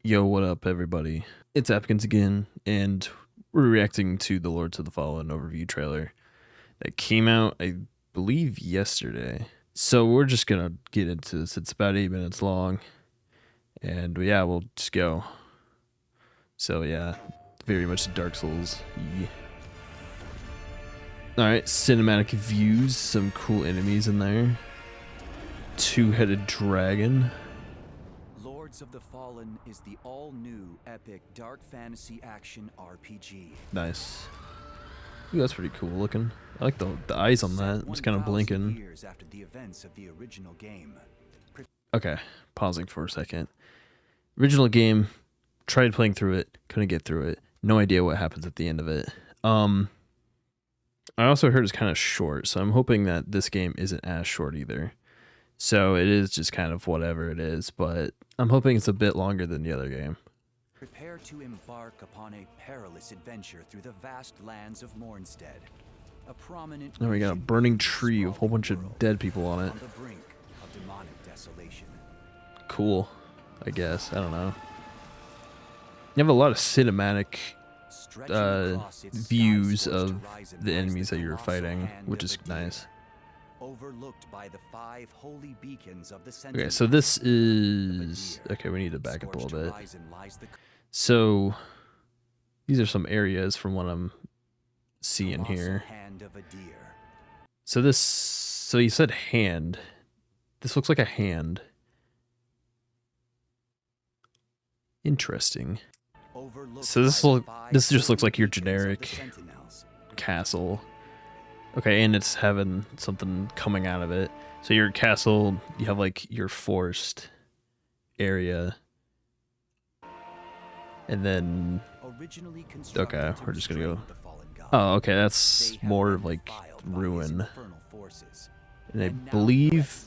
Yo, what up, everybody? It's Appkins again, and we're reacting to the Lords of the Fallen overview trailer that came out, I believe, yesterday. So we're just gonna get into this. It's about 8 minutes long, and yeah, we'll just go. So yeah, very much Dark Souls. Yeah. Alright, cinematic views, some cool enemies in there. Two-headed dragon. Lords of the Fallen is the all-new epic dark fantasy action RPG. Nice. Ooh, that's pretty cool looking. I like the eyes on that. It's kind of blinking. Years after the events of the original game. Okay, pausing for a second. Original game, tried playing through it, couldn't get through it. No idea what happens at the end of it. I also heard it's kind of short, so I'm hoping that this game isn't as short either. So it is just kind of whatever it is, but I'm hoping it's a bit longer than the other game. Prepare to embark upon a perilous adventure through the vast lands of Mornstead. A prominent Now we got a burning tree with a whole bunch of dead people on it. on the brink of demonic desolation. Cool, I guess. I don't know. You have a lot of cinematic views of the enemies that you're fighting, which is nice. Overlooked by the 5 holy beacons of the Okay, so this is... Okay, we need to back up a little bit. So, these are some areas from what I'm seeing here. So this... So you said hand. This looks like a hand. Interesting. So this just looks like your generic castle. Okay, and it's having something coming out of it. So your castle, you have like your forest area. And then... Okay, we're just gonna go... Oh, okay, that's more of like ruin. And I believe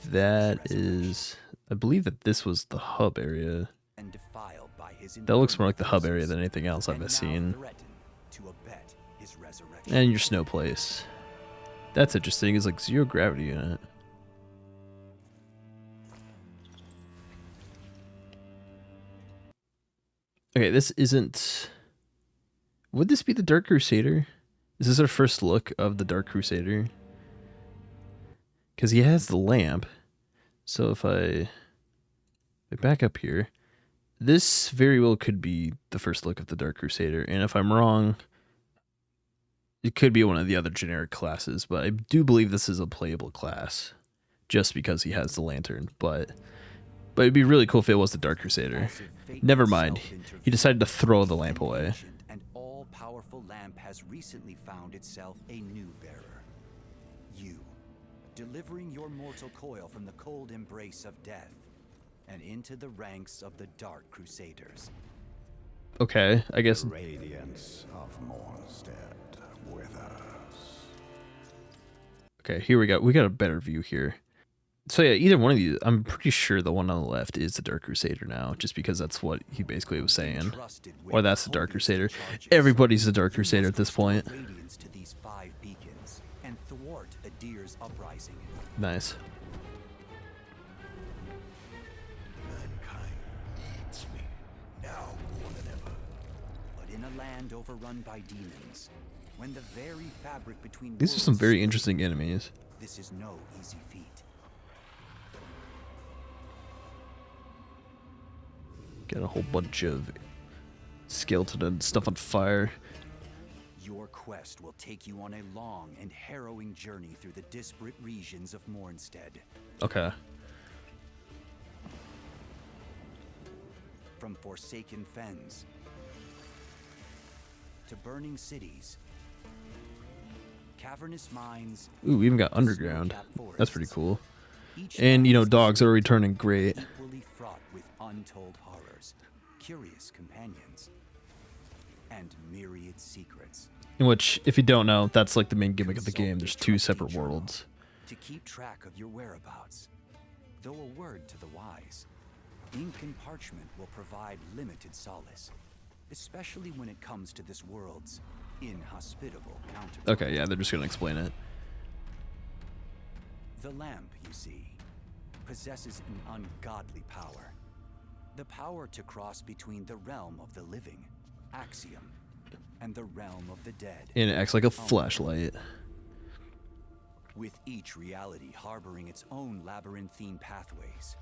that is... I believe that this was the hub area. That looks more like the hub area than anything else I've seen. And your snow place. That's interesting. It's like 0 gravity in it. Okay, this isn't... Would this be the Dark Crusader? Is this our first look of the Dark Crusader? Because he has the lamp. So if I back up here, this very well could be the first look of the Dark Crusader. And if I'm wrong... It could be one of the other generic classes, but I do believe this is a playable class, just because he has the lantern. But it'd be really cool if it was the Dark Crusader. Never mind. He decided to throw the lamp away. An all-powerful lamp has recently found itself a new bearer. You, delivering your mortal coil from the cold embrace of death, and into the ranks of the Dark Crusaders. Okay, I guess. Radiance of Mornstead with us. Okay, here we go. We got a better view here. So yeah, either one of these, I'm pretty sure the one on the left is the Dark Crusader now, just because that's what he basically was saying. Or that's the Dark Crusader. Everybody's the Dark Crusader at this point. To these 5 beacons and thwart Adyr's uprising. Nice. Mankind needs me now more than ever. But in a land overrun by demons, when the very fabric between These are some worlds very splits, interesting enemies. this is no easy feat. Got a whole bunch of skeleton and stuff on fire. Your quest will take you on a long and harrowing journey through the disparate regions of Mornstead. Okay. From forsaken fens to burning cities, cavernous mines. Ooh, we even got underground. snow-capped That's pretty cool. Each And, you know, land dogs are is returning great. equally fraught with untold horrors, curious companions, and myriad secrets. In which, if you don't know, that's like the main gimmick of the game. There's 2 separate worlds. To keep track of your whereabouts. Though a word to the wise, ink and parchment will provide limited solace, especially when it comes to this world's inhospitable counterpart. Okay, yeah, they're just gonna explain it. The lamp, you see, possesses an ungodly power. The power to cross between the realm of the living, Axiom, and the realm of the dead. And it acts like a flashlight. With each reality harboring its own labyrinthine pathways,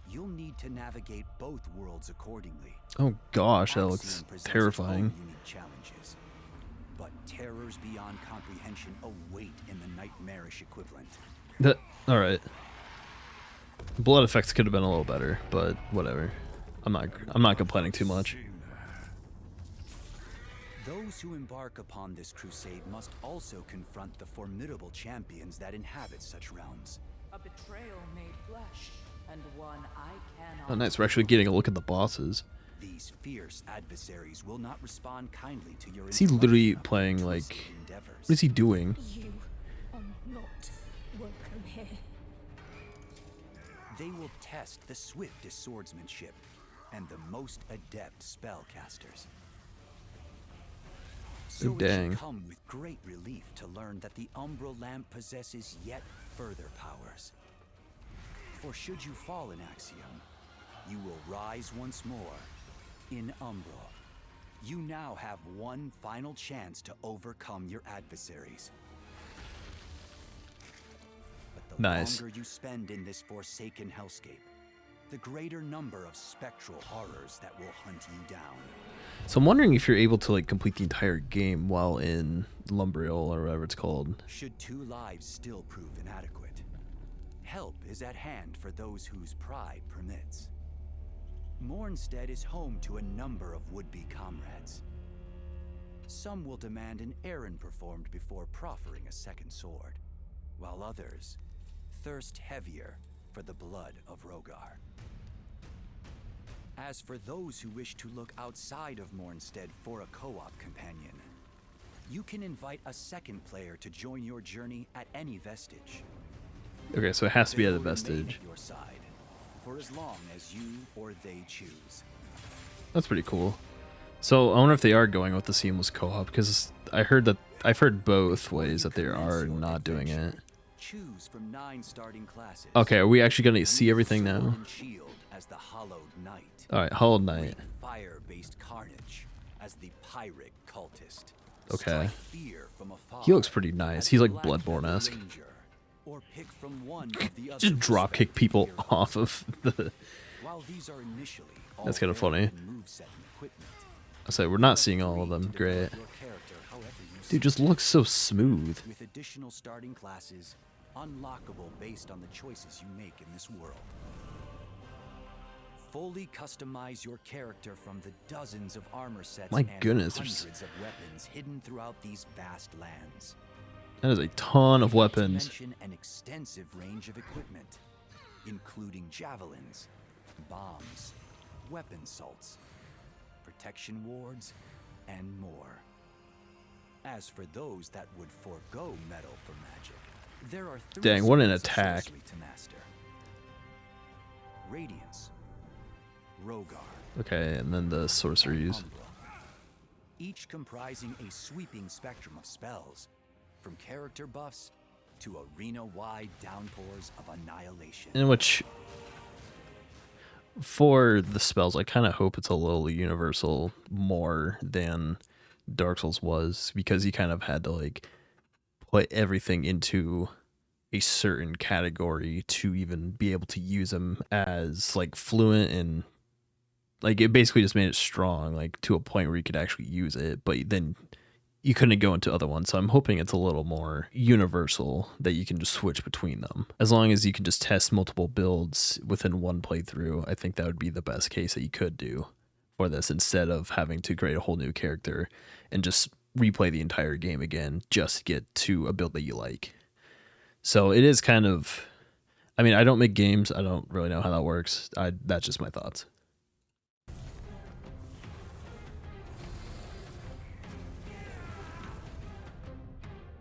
you'll need to navigate both worlds accordingly. Oh gosh, that looks Axiom presents its terrifying. own unique challenges, but terrors beyond comprehension await in the nightmarish equivalent. All right. Blood effects could have been a little better, but whatever. I'm not complaining too much. Those who embark upon this crusade must also confront the formidable champions that inhabit such realms. A betrayal made flesh, and one I cannot. Oh, nice. We're actually getting a look at the bosses. These fierce adversaries will not respond kindly to your Is he literally introduction of playing their like? twisted endeavors. What is he doing? You are not welcome here. They will test the swiftest swordsmanship and the most adept spellcasters. So it dang. should come with great relief to learn that the Umbral Lamp possesses yet further powers. For should you fall in Axiom, you will rise once more in Umbral. You now have one final chance to overcome your adversaries. But the Nice. longer you spend in this forsaken hellscape, the greater number of spectral horrors that will hunt you down. So I'm wondering if you're able to like complete the entire game while in Lumbriel or whatever it's called. Should 2 lives still prove inadequate, help is at hand for those whose pride permits. Mornstead is home to a number of would-be comrades. Some will demand an errand performed before proffering a second sword, while others thirst heavier for the blood of Rogar. As for those who wish to look outside of Mornstead for a co-op companion, you can invite a second player to join your journey at any vestige. Okay, so it has to be They at a will remain vestige. at your side for as long as you or they choose. That's pretty cool. So I wonder if they are going with the seamless co-op because I've heard both ways that they are not doing it. Choose from 9 starting classes. Okay, are we actually gonna see everything Sword now? and shield as the Hollowed Knight. All right, Hollow Knight. Fire-based carnage as the Pyric cultist. Okay. Strike fear from afar He looks pretty nice. as He's the like Black Bloodborne-esque. Feather Ranger, or pick from one of the other Just drop kick people respected off of the. heroes. While these are initially all That's kinda funny. varied in moveset and equipment, I say we're not seeing feel all of free them. to Great. develop your character however you see Dude, just looks so smooth. with additional starting classes unlockable based on the choices you make in this world. Fully customize your character from the dozens of armor sets My and goodness, there's- hundreds of weapons hidden throughout these vast lands. That is a ton of Not to weapons. mention an extensive range of equipment, including javelins, bombs, weapon salts, protection wards, and more. As for those that would forego metal for magic, there are 3 Dang, what an sorts of attack. sorcery to master. Radiance, Rogar, Okay, and then the and sorceries. Umbra, each comprising a sweeping spectrum of spells, from character buffs to arena-wide downpours of annihilation. In which, for the spells, I kind of hope it's a little universal more than Dark Souls was, because you kind of had to like put everything into a certain category to even be able to use them as like fluent, and like it basically just made it strong, like to a point where you could actually use it, but then you couldn't go into other ones. So I'm hoping it's a little more universal, that you can just switch between them. As long as you can just test multiple builds within one playthrough, I think that would be the best case that you could do for this, instead of having to create a whole new character and just replay the entire game again just to get to a build that you like. So it is kind of, I mean, I don't make games. I don't really know how that works. That's just my thoughts.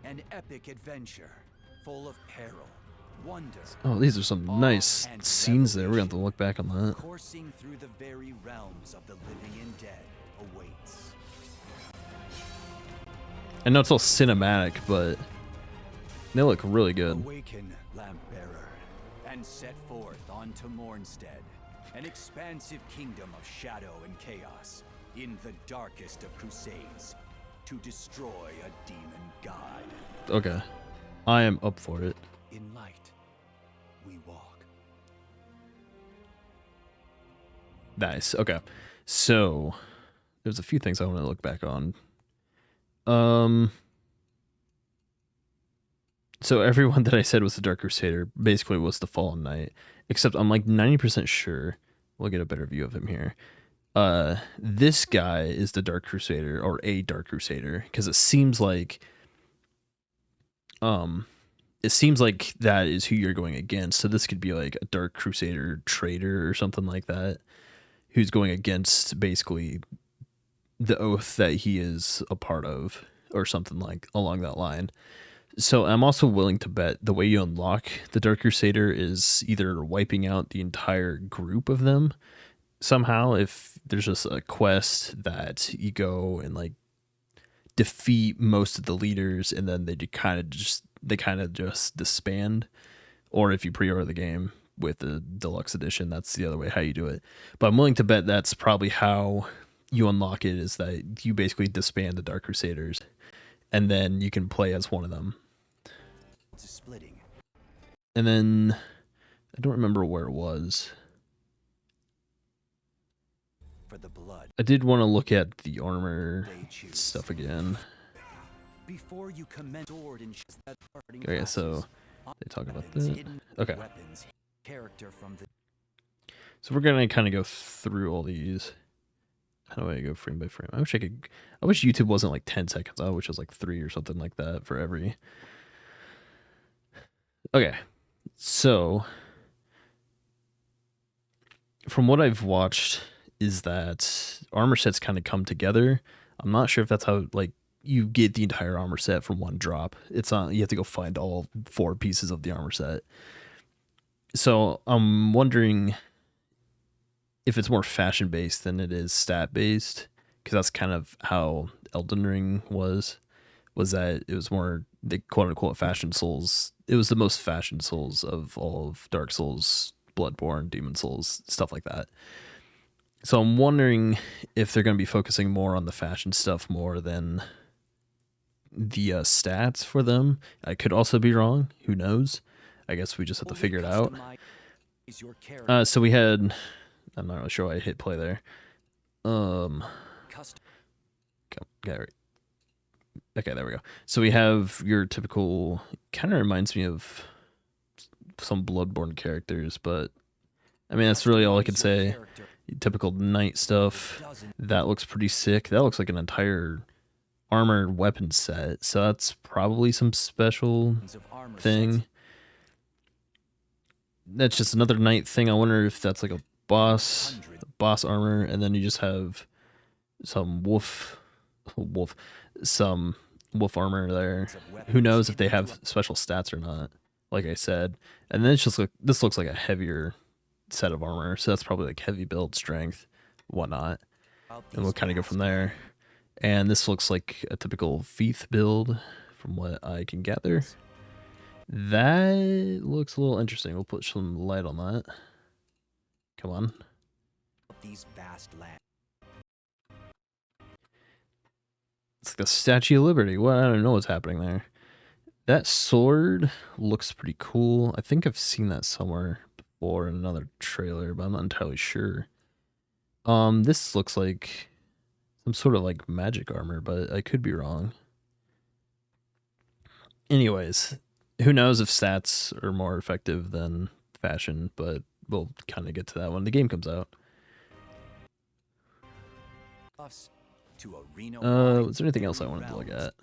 An epic adventure full of peril, wonder, Oh, these are some awe, nice and scenes there. We're going to have to revelation. look back on that. coursing through the very realms of the living and dead awaits. I know it's all cinematic, but they look really good. Awaken, Lamp Bearer, and set forth onto Mornstead. An expansive kingdom of shadow and chaos in the darkest of crusades to destroy a demon god. Okay. I am up for it. In light, we walk. Nice. Okay. So there's a few things I want to look back on. So everyone that I said was the Dark Crusader basically was the Fallen Knight, except I'm like 90% sure. We'll get a better view of him here. This guy is the Dark Crusader, or a Dark Crusader, because it seems like that is who you're going against. So this could be like a Dark Crusader traitor or something like that, who's going against basically the oath that he is a part of, or something like along that line. So I'm also willing to bet the way you unlock the Dark Crusader is either wiping out the entire group of them somehow, if there's just a quest that you go and like defeat most of the leaders and then they kind of just disband, or if you pre-order the game with the deluxe edition, that's the other way how you do it. But I'm willing to bet that's probably how you unlock it, is that you basically disband the Dark Crusaders and then you can play as one of them. It's splitting. And then I don't remember where it was. For the blood. I did want to look at the armor They choose. stuff again. Before you commence sword and that parting Okay, so classes, they talk about weapons, that. hidden Okay. Weapons, character from the So we're gonna kind of go through all these. How do I go frame by frame? I wish YouTube wasn't like 10 seconds. I wish it was like 3 or something like that for every. Okay, so from what I've watched is that armor sets kind of come together. I'm not sure if that's how like you get the entire armor set from one drop. It's not, you have to go find all 4 pieces of the armor set. So I'm wondering if it's more fashion based than it is stat based, because that's kind of how Elden Ring was that it was more the quote unquote fashion souls. It was the most fashion souls of all of Dark Souls, Bloodborne, Demon Souls, stuff like that. So I'm wondering if they're going to be focusing more on the fashion stuff more than the stats for them. I could also be wrong. Who knows? I guess we just have to figure it out. Your character. So we had, I'm not really sure why I hit play there. Custom. Okay, there we go. So we have your typical, kind of reminds me of some Bloodborne characters, but I mean, that's really all I could say. Typical knight stuff. That looks pretty sick. That looks like an entire armored weapon set. So that's probably some special thing. That's just another knight thing. I wonder if that's like a boss armor, and then you just have some wolf armor there. Who knows if they have special stats or not, like I said. And then it's just like, this looks like a heavier set of armor, so that's probably like heavy build, strength, whatnot, and we'll kind of go from there. And this looks like a typical Feath build from what I can gather. That looks a little interesting. We'll put some light on that. Come on. These vast lands. It's like the Statue of Liberty. Well, I don't know what's happening there. That sword looks pretty cool. I think I've seen that somewhere before in another trailer, but I'm not entirely sure. This looks like some sort of like magic armor, but I could be wrong. Anyways, who knows if stats are more effective than fashion, but we'll kind of get to that when the game comes out. Was there anything else I wanted to look at?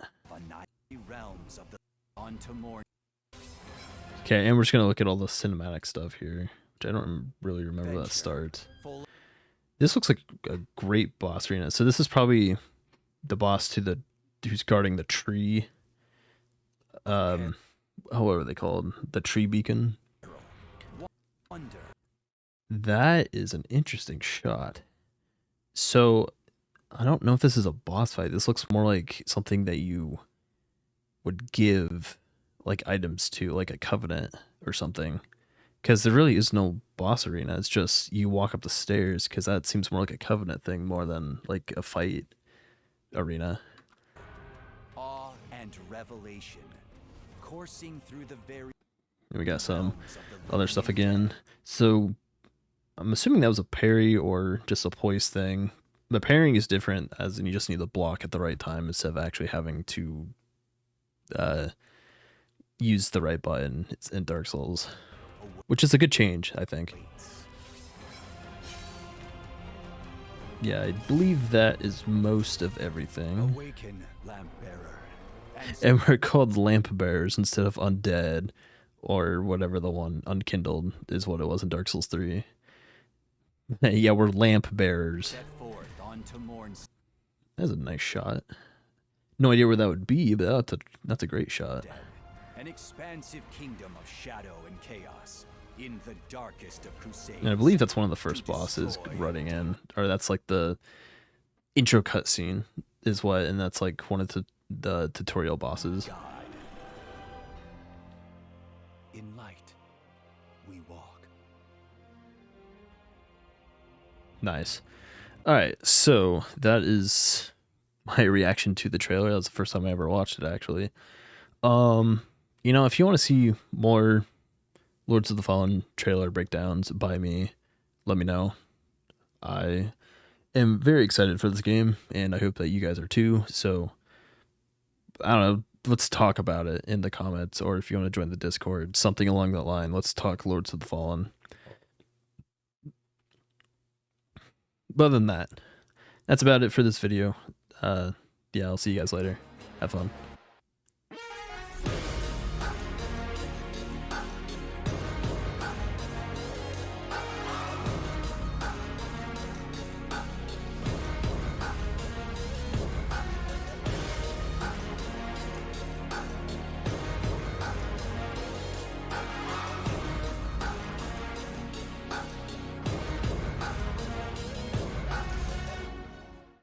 Okay, and we're just gonna look at all the cinematic stuff here, which I don't really remember that start. This looks like a great boss arena. So this is probably the boss to who's guarding the tree. What are they called? The tree beacon. That is an interesting shot. So I don't know if this is a boss fight. This looks more like something that you would give like items to, like a covenant or something. Because there really is no boss arena. It's just you walk up the stairs, because that seems more like a Covenant thing more than like a fight arena. Awe and revelation, coursing through the very We got some realms of the other living stuff and again. So I'm assuming that was a parry or just a poise thing. The parrying is different, as in you just need to block at the right time instead of actually having to use the right button. It's in Dark Souls, which is a good change, I think. dead. Yeah, I believe that is most of everything. Awaken, lamp bearer, And we're called lamp bearers instead of undead, or whatever the one, unkindled is what it was in Dark Souls 3. Yeah, we're lamp bearers. set forth onto Morn's That's a nice shot. No idea where that would be, but that's a great shot. dead, an expansive kingdom of shadow and chaos in the darkest of crusades. And I believe that's one of the first to bosses destroy. running in, or that's like the intro cutscene is what, and that's like one of the tutorial bosses. God. In light, we walk. Nice. All right, so that is my reaction to the trailer. That was the first time I ever watched it, actually. You know, if you want to see more Lords of the Fallen trailer breakdowns by me, let me know. I am very excited for this game, and I hope that you guys are too. So, I don't know, let's talk about it in the comments, or if you want to join the Discord, something along that line. Let's talk Lords of the Fallen. But other than that, that's about it for this video. Yeah, I'll see you guys later. Have fun.